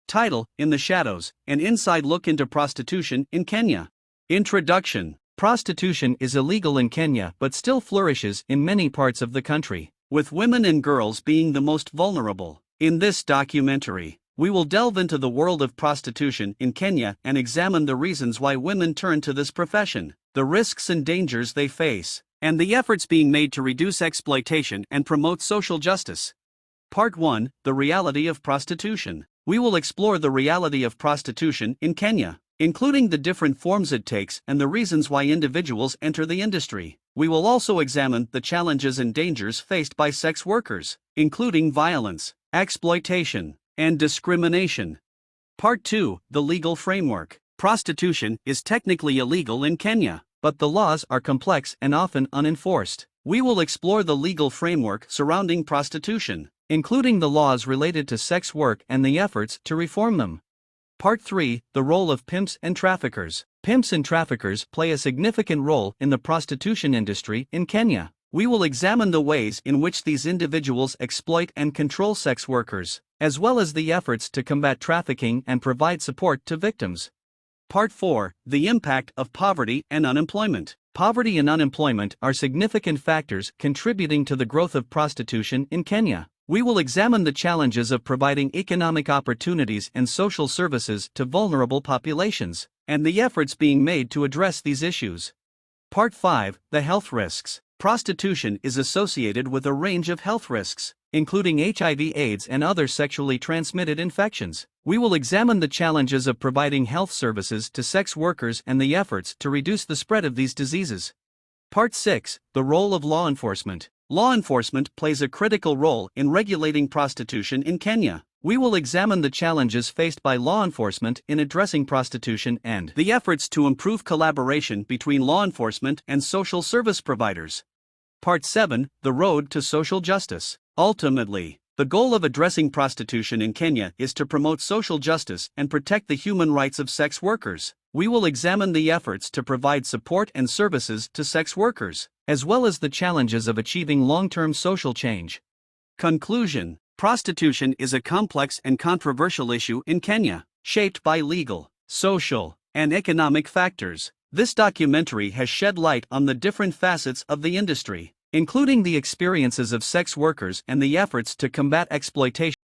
Title: In the Shadows, an inside look into prostitution in Kenya. Introduction. Prostitution is illegal in Kenya but still flourishes in many parts of the country, with women and girls being the most vulnerable. In this documentary, we will delve into the world of prostitution in Kenya and examine the reasons why women turn to this profession, the risks and dangers they face, and the efforts being made to reduce exploitation and promote social justice. Part 1: The Reality of Prostitution. We will explore the reality of prostitution in Kenya, including the different forms it takes and the reasons why individuals enter the industry. We will also examine the challenges and dangers faced by sex workers, including violence, exploitation, and discrimination. Part 2: The Legal Framework. Prostitution is technically illegal in Kenya, but the laws are complex and often unenforced. We will explore the legal framework surrounding prostitution, including the laws related to sex work and the efforts to reform them. Part 3: The Role of Pimps and Traffickers. Pimps and traffickers play a significant role in the prostitution industry in Kenya. We will examine the ways in which these individuals exploit and control sex workers, as well as the efforts to combat trafficking and provide support to victims. Part 4: The Impact of Poverty and Unemployment. Poverty and unemployment are significant factors contributing to the growth of prostitution in Kenya. We will examine the challenges of providing economic opportunities and social services to vulnerable populations, and the efforts being made to address these issues. Part 5: The Health Risks. Prostitution is associated with a range of health risks, including HIV/AIDS and other sexually transmitted infections. We will examine the challenges of providing health services to sex workers and the efforts to reduce the spread of these diseases. Part 6: The Role of Law Enforcement. Law enforcement plays a critical role in regulating prostitution in Kenya. We will examine the challenges faced by law enforcement in addressing prostitution and the efforts to improve collaboration between law enforcement and social service providers. Part 7: The Road to Social Justice. Ultimately, the goal of addressing prostitution in Kenya is to promote social justice and protect the human rights of sex workers. We will examine the efforts to provide support and services to sex workers, as well as the challenges of achieving long-term social change. Conclusion: Prostitution is a complex and controversial issue in Kenya, shaped by legal, social, and economic factors. This documentary has shed light on the different facets of the industry, including the experiences of sex workers and the efforts to combat exploitation.